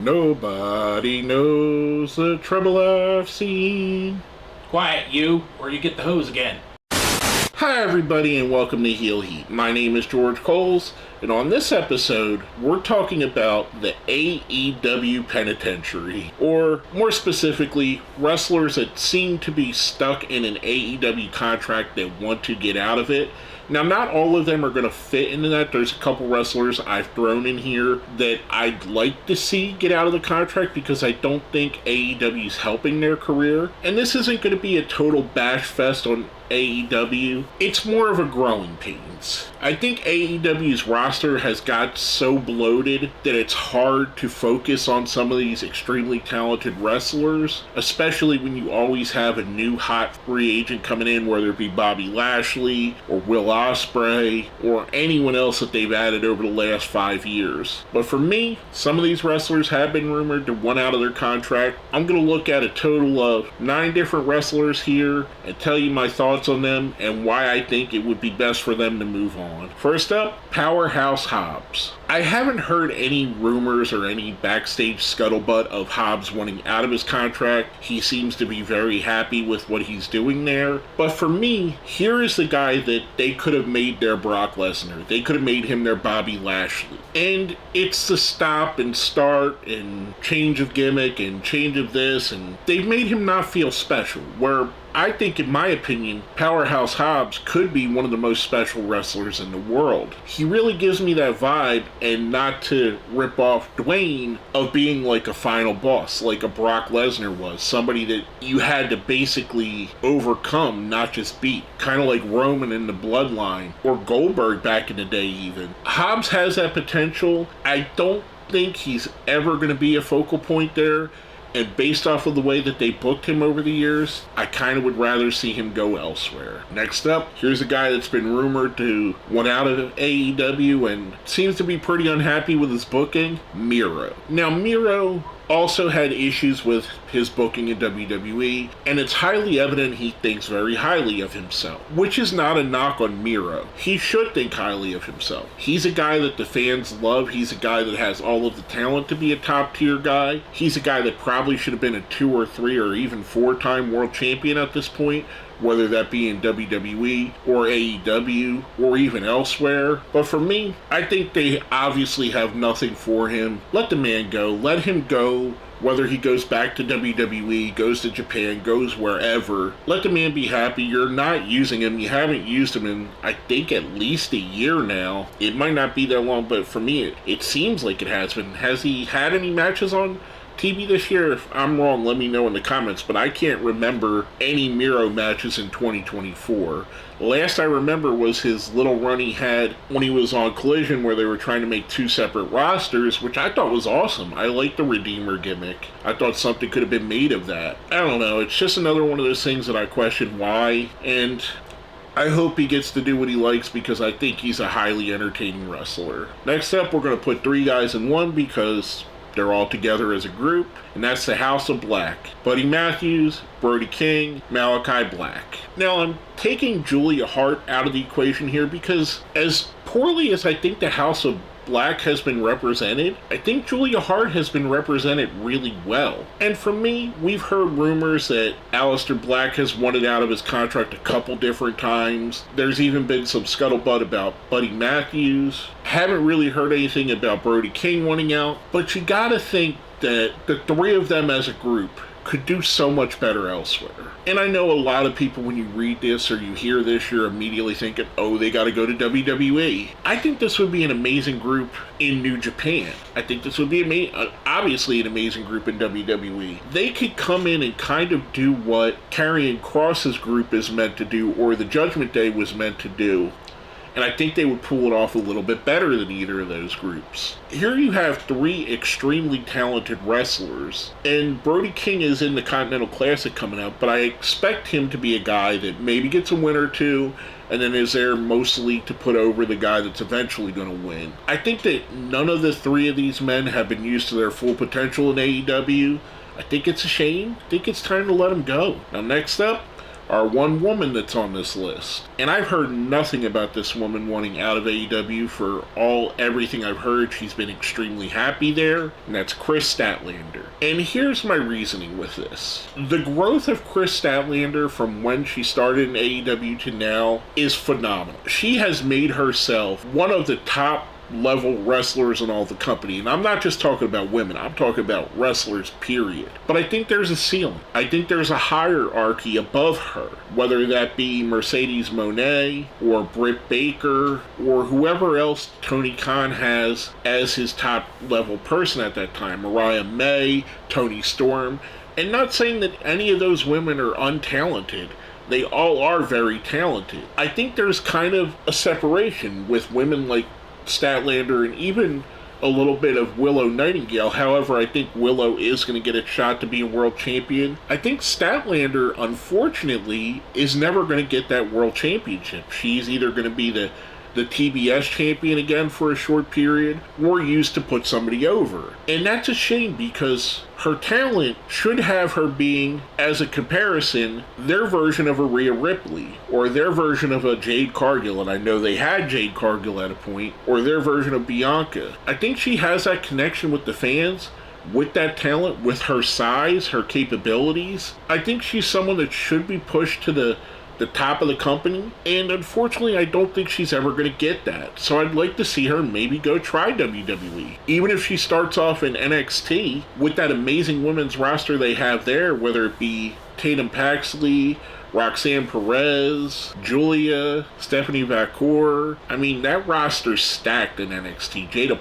Nobody knows the trouble I've seen. Quiet, you, or you get the hose again. Hi everybody and welcome to Heel Heat. My name is George Coles, and on this episode, we're talking about the AEW Penitentiary, or more specifically, wrestlers that seem to be stuck in an AEW contract that want to get out of it. Now, not all of them are going to fit into that. There's a couple wrestlers I've thrown in here that I'd like to see get out of the contract because I don't think AEW is helping their career. And this isn't going to be a total bash fest on AEW. It's more of a growing pains. I think AEW's roster has got so bloated that it's hard to focus on some of these extremely talented wrestlers, especially when you always have a new hot free agent coming in, whether it be Bobby Lashley or Will Ospreay or anyone else that they've added over the last 5 years. But for me, some of these wrestlers have been rumored to want out of their contract. I'm going to look at a total of 9 different wrestlers here and tell you my thoughts on them and why I think it would be best for them to move on. First up, Powerhouse Hobbs. I haven't heard any rumors or any backstage scuttlebutt of Hobbs wanting out of his contract. He seems to be very happy with what he's doing there. But for me, here is the guy that they could have made their Brock Lesnar. They could have made him their Bobby Lashley. And it's the stop and start and change of gimmick and change of this, and they've made him not feel special, where I think, in my opinion, Powerhouse Hobbs could be one of the most special wrestlers in the world. He really gives me that vibe, and not to rip off Dwayne, of being like a final boss, like a Brock Lesnar was. Somebody that you had to basically overcome, not just beat. Kind of like Roman in the Bloodline, or Goldberg back in the day even. Hobbs has that potential. I don't think he's ever going to be a focal point there. And based off of the way that they booked him over the years, I kind of would rather see him go elsewhere. Next up, here's a guy that's been rumored to want out of AEW and seems to be pretty unhappy with his booking, Miro. Now, Miro also had issues with his booking in WWE, and it's highly evident he thinks very highly of himself, which is not a knock on Miro. He should think highly of himself. He's a guy that the fans love. He's a guy that has all of the talent to be a top-tier guy. He's a guy that probably should have been a 2 or 3 or even 4-time world champion at this point, whether that be in WWE or AEW or even elsewhere. But for me, I think they obviously have nothing for him. Let the man go. Let him go. Whether he goes back to WWE, goes to Japan, goes wherever, let the man be happy. You're not using him. You haven't used him in, I think, at least a year now. It might not be that long, but for me, it seems like it has been. Has he had any matches on TV this year? If I'm wrong, let me know in the comments, but I can't remember any Miro matches in 2024. Last I remember was his little run he had when he was on Collision, where they were trying to make 2 separate rosters, which I thought was awesome. I like the Redeemer gimmick. I thought something could have been made of that. I don't know, it's just another one of those things that I question why, and I hope he gets to do what he likes because I think he's a highly entertaining wrestler. Next up, we're going to put 3 guys in one because they're all together as a group, and that's the House of Black. Buddy Matthews, Brody King, Malachi Black. Now, I'm taking Julia Hart out of the equation here because as poorly as I think the House of Black has been represented, I think Julia Hart has been represented really well. And for me, we've heard rumors that Aleister Black has wanted out of his contract a couple different times. There's even been some scuttlebutt about Buddy Matthews. Haven't really heard anything about Brody King wanting out, but you gotta think that the 3 of them as a group could do so much better elsewhere. And I know a lot of people, when you read this or you hear this, you're immediately thinking, oh, they got to go to WWE. I think this would be an amazing group in New Japan. I think this would be obviously an amazing group in WWE. They could come in and kind of do what Karrion Kross's group is meant to do, or the Judgment Day was meant to do. And I think they would pull it off a little bit better than either of those groups. Here you have 3 extremely talented wrestlers, and Brody King is in the Continental Classic coming up, but I expect him to be a guy that maybe gets a win or 2, and then is there mostly to put over the guy that's eventually going to win. I think that none of the 3 of these men have been used to their full potential in AEW. I think it's a shame. I think it's time to let them go. Now, next up, are one woman that's on this list. And I've heard nothing about this woman wanting out of AEW. For everything I've heard, she's been extremely happy there, and that's Kris Statlander. And here's my reasoning with this. The growth of Kris Statlander from when she started in AEW to now is phenomenal. She has made herself one of the top level wrestlers in all the company. And I'm not just talking about women, I'm talking about wrestlers, period. But I think there's a ceiling. I think there's a hierarchy above her, whether that be Mercedes Moné or Britt Baker or whoever else Tony Khan has as his top level person at that time. Mariah May, Toni Storm. And not saying that any of those women are untalented. They all are very talented. I think there's kind of a separation with women like Statlander and even a little bit of Willow Nightingale. However, I think Willow is going to get a shot to be a world champion. I think Statlander, unfortunately, is never going to get that world championship. She's either going to be the TBS champion again for a short period, or used to put somebody over. And that's a shame because her talent should have her being, as a comparison, their version of a Rhea Ripley, or their version of a Jade Cargill, and I know they had Jade Cargill at a point, or their version of Bianca. I think she has that connection with the fans, with that talent, with her size, her capabilities. I think she's someone that should be pushed to the top of the company, and unfortunately I don't think she's ever going to get that. So I'd like to see her maybe go try WWE. Even if she starts off in NXT with that amazing women's roster they have there, whether it be Tatum Paxley, Roxanne Perez, Julia, Stephanie Vacour. I mean, that roster's stacked in NXT. Jada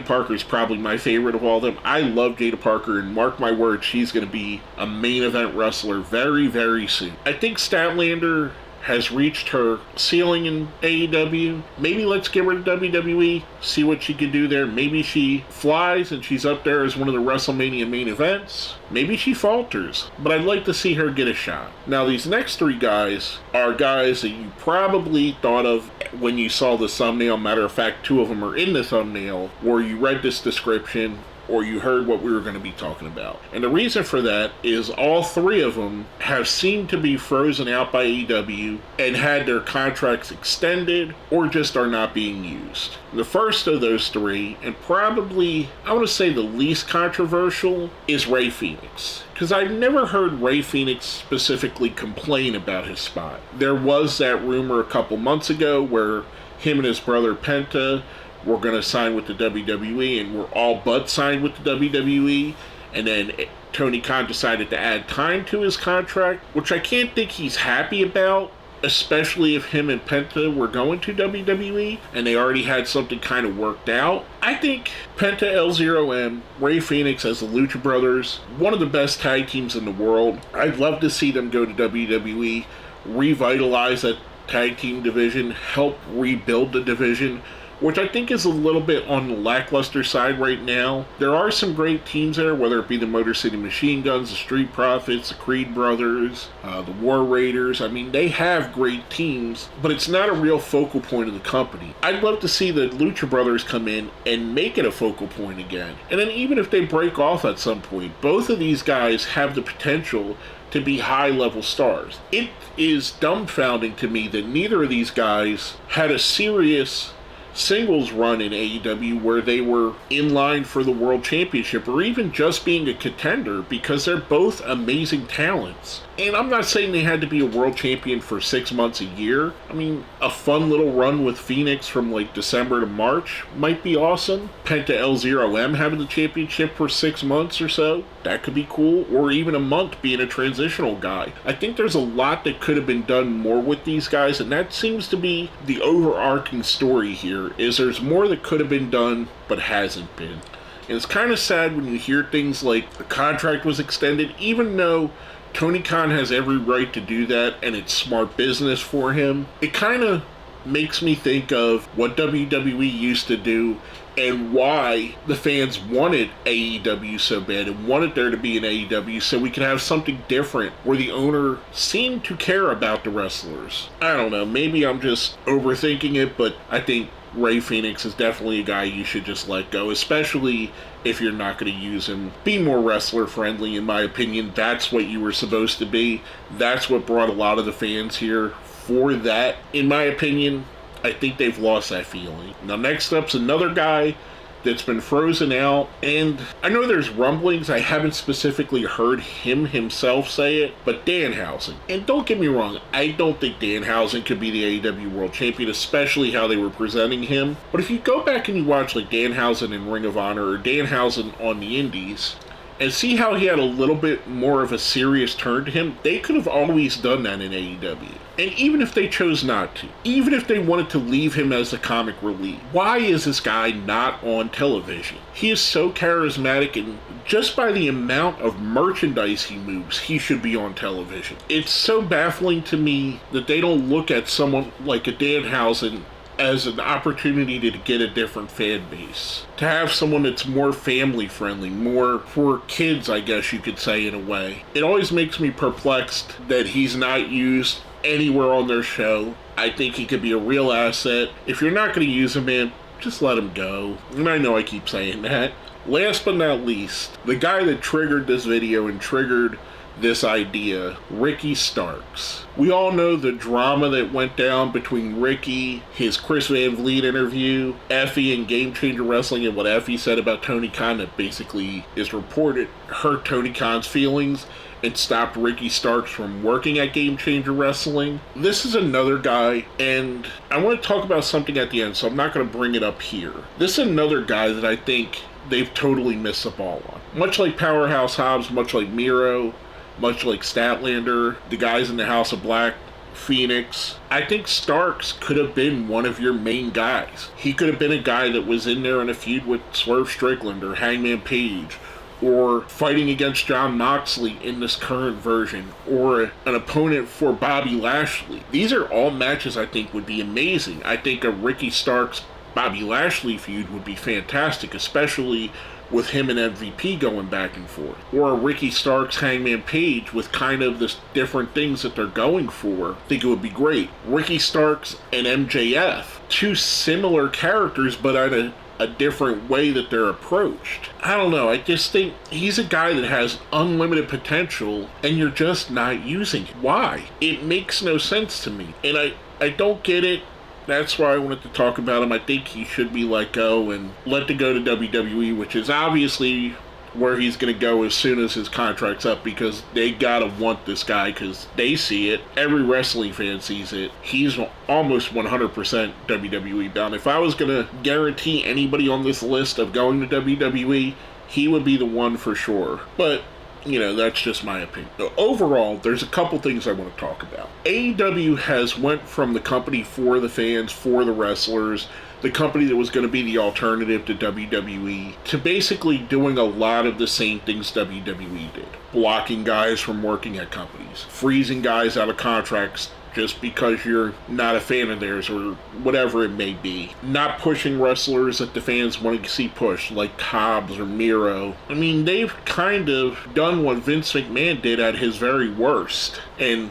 Parker's probably my favorite of all of them. I love Jada Parker, and mark my words, she's going to be a main event wrestler very, very soon. I think Statlander has reached her ceiling in AEW. Maybe let's give her to WWE, see what she can do there. Maybe she flies and she's up there as one of the WrestleMania main events. Maybe she falters, but I'd like to see her get a shot. Now, these next three guys are guys that you probably thought of when you saw the thumbnail. Matter of fact, two of them are in the thumbnail, or you read this description, or you heard what we were going to be talking about. And the reason for that is all three of them have seemed to be frozen out by AEW and had their contracts extended or just are not being used. The first of those three, and probably, I want to say the least controversial, is Rey Fenix. Because I've never heard Rey Fenix specifically complain about his spot. There was that rumor a couple months ago where him and his brother Penta were going to sign with the WWE, and were all but signed with the WWE, and then Tony Khan decided to add time to his contract, which I can't think he's happy about, especially if him and Penta were going to WWE, and they already had something kind of worked out. I think Penta L0M, Rey Fenix as the Lucha Brothers, one of the best tag teams in the world. I'd love to see them go to WWE, revitalize that tag team division, help rebuild the division, which I think is a little bit on the lackluster side right now. There are some great teams there, whether it be the Motor City Machine Guns, the Street Profits, the Creed Brothers, the War Raiders. I mean, they have great teams, but it's not a real focal point of the company. I'd love to see the Lucha Brothers come in and make it a focal point again. And then even if they break off at some point, both of these guys have the potential to be high-level stars. It is dumbfounding to me that neither of these guys had a serious singles run in AEW where they were in line for the world championship or even just being a contender, because they're both amazing talents. And I'm not saying they had to be a world champion for 6 months a year. I mean, a fun little run with Phoenix from like December to March might be awesome. Penta L0M having the championship for 6 months or so, that could be cool. Or even a month being a transitional guy. I think there's a lot that could have been done more with these guys, and that seems to be the overarching story here, is there's more that could have been done but hasn't been. And it's kind of sad when you hear things like the contract was extended, even though Tony Khan has every right to do that and it's smart business for him. It kind of makes me think of what WWE used to do and why the fans wanted AEW so bad and wanted there to be an AEW so we could have something different where the owner seemed to care about the wrestlers. I don't know, maybe I'm just overthinking it, but I think Ray Phoenix is definitely a guy you should just let go, especially if you're not going to use him. Be more wrestler friendly, in my opinion. That's what you were supposed to be. That's what brought a lot of the fans here. For that, in my opinion, I think they've lost that feeling. Now, next up's another guy that's been frozen out, and I know there's rumblings. I haven't specifically heard him himself say it, but Danhausen. And don't get me wrong, I don't think Danhausen could be the AEW World Champion, especially how they were presenting him. But if you go back and you watch like Danhausen in Ring of Honor or Danhausen on the Indies, and see how he had a little bit more of a serious turn to him, they could have always done that in AEW. And even if they chose not to, even if they wanted to leave him as a comic relief, why is this guy not on television? He is so charismatic, and just by the amount of merchandise he moves, he should be on television. It's so baffling to me that they don't look at someone like a Danhausen as an opportunity to get a different fan base. To have someone that's more family friendly, more for kids, I guess you could say, in a way. It always makes me perplexed that he's not used anywhere on their show. I think he could be a real asset. If you're not going to use him, man, just let him go. And I know I keep saying that. Last but not least, the guy that triggered this video and triggered this idea, Ricky Starks. We all know the drama that went down between Ricky, his Chris Van Vliet interview, Effie and Game Changer Wrestling, and what Effie said about Tony Khan that basically is reported hurt Tony Khan's feelings and stopped Ricky Starks from working at Game Changer Wrestling. This is another guy, and I want to talk about something at the end, so I'm not going to bring it up here. This is another guy that I think they've totally missed the ball on. Much like Powerhouse Hobbs, much like Miro, much like Statlander, the guys in the House of Black, Phoenix. I think Starks could have been one of your main guys. He could have been a guy that was in there in a feud with Swerve Strickland or Hangman Page, or fighting against Jon Moxley in this current version, or an opponent for Bobby Lashley. These are all matches I think would be amazing. I think a Ricky Starks Bobby Lashley feud would be fantastic, especially with him and MVP going back and forth. Or a Ricky Starks Hangman Page with kind of the different things that they're going for. I think it would be great. Ricky Starks and MJF. Two similar characters, but on a different way that they're approached. I don't know, I just think he's a guy that has unlimited potential, and you're just not using him. Why? It makes no sense to me. And I don't get it. That's why I wanted to talk about him. I think he should be let go and let to go to WWE, which is obviously where he's going to go as soon as his contract's up, because they gotta want this guy, because they see it. Every wrestling fan sees it. He's almost 100% WWE bound. If I was going to guarantee anybody on this list of going to WWE, he would be the one for sure. But you know, that's just my opinion. Overall, there's a couple things I want to talk about. AEW has went from the company for the fans, for the wrestlers, the company that was going to be the alternative to WWE, to basically doing a lot of the same things WWE did. Blocking guys from working at companies, freezing guys out of contracts just because you're not a fan of theirs or whatever it may be. Not pushing wrestlers that the fans want to see pushed, like Hobbs or Miro. I mean, they've kind of done what Vince McMahon did at his very worst. And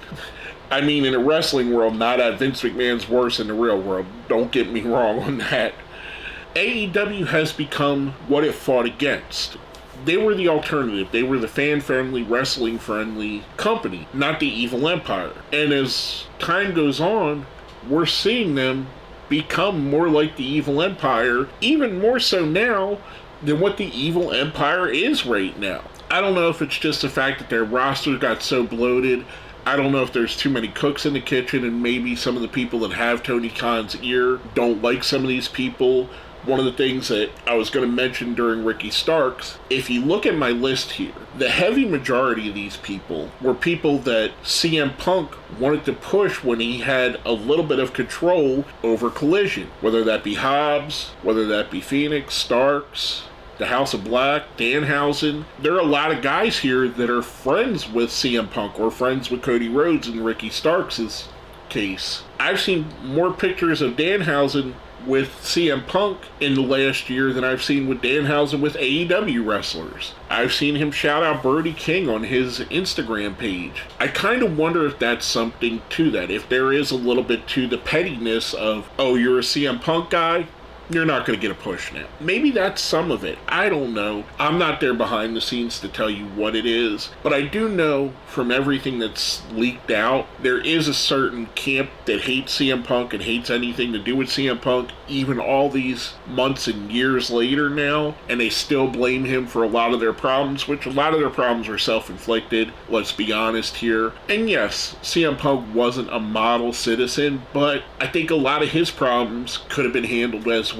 I mean, in the wrestling world, not at Vince McMahon's worst in the real world. Don't get me wrong on that. AEW has become what it fought against. They were the alternative. They were the fan-friendly, wrestling-friendly company, not the evil empire. And as time goes on, we're seeing them become more like the evil empire, even more so now than what the evil empire is right now. I don't know if it's just the fact that their roster got so bloated. I don't know if there's too many cooks in the kitchen, and maybe some of the people that have Tony Khan's ear don't like some of these people. One of the things that I was going to mention during Ricky Starks, if you look at my list here, the heavy majority of these people were people that CM Punk wanted to push when he had a little bit of control over Collision. Whether that be Hobbs, whether that be Phoenix, Starks, the House of Black, Danhausen. There are a lot of guys here that are friends with CM Punk or friends with Cody Rhodes in Ricky Starks' case. I've seen more pictures of Danhausen with CM Punk in the last year than I've seen with Danhausen with AEW wrestlers. I've seen him shout out Brody King on his Instagram page. I kind of wonder if that's something to that. If there is a little bit to the pettiness of, oh, you're a CM Punk guy? You're not going to get a push now. Maybe that's some of it. I don't know. I'm not there behind the scenes to tell you what it is. But I do know from everything that's leaked out, there is a certain camp that hates CM Punk and hates anything to do with CM Punk, even all these months and years later now. And they still blame him for a lot of their problems, which a lot of their problems are self-inflicted. Let's be honest here. And yes, CM Punk wasn't a model citizen, but I think a lot of his problems could have been handled as well.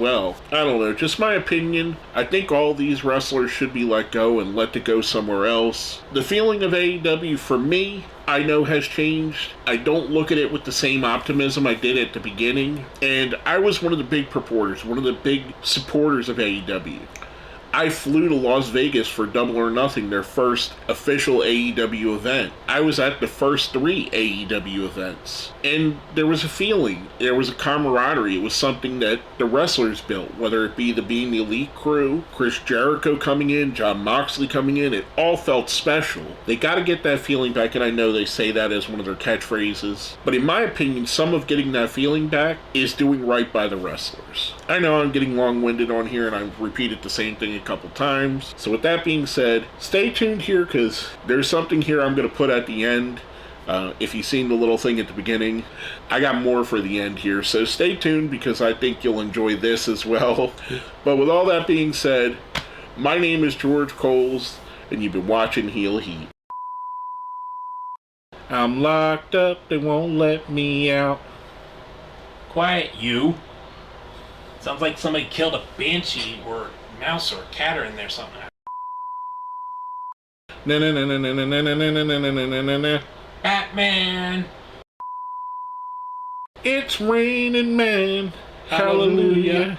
I don't know, just my opinion. I think all these wrestlers should be let go and let to go somewhere else. The feeling of AEW for me, I know has changed. I don't look at it with the same optimism I did at the beginning. And I was one of the big purporters, one of the big supporters of AEW. I flew to Las Vegas for Double or Nothing, their first official AEW event. I was at the first 3 AEW events. And there was a feeling, there was a camaraderie. It was something that the wrestlers built, whether it be being the Elite crew, Chris Jericho coming in, Jon Moxley coming in. It all felt special. They got to get that feeling back, and I know they say that as one of their catchphrases. But in my opinion, some of getting that feeling back is doing right by the wrestlers. I know I'm getting long-winded on here, and I've repeated the same thing a couple times. So with that being said, stay tuned here because there's something here I'm going to put at the end. If you've seen the little thing at the beginning, I got more for the end here. So stay tuned because I think you'll enjoy this as well. But with all that being said, my name is George Coles, and you've been watching Heel Heat. I'm locked up, they won't let me out. Quiet, you. Sounds like somebody killed a banshee or a mouse or a cat or in there something. Na na na na na na na na na na na na na. Batman! It's raining, man. Hallelujah.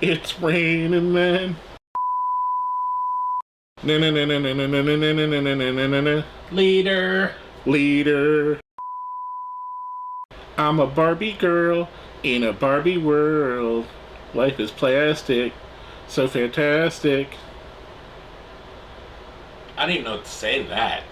It's raining, man. Na na na na na na na na na na na na na na. Leader! Leader. I'm a Barbie girl in a Barbie world. Life is plastic, so fantastic. I don't even know what to say to that.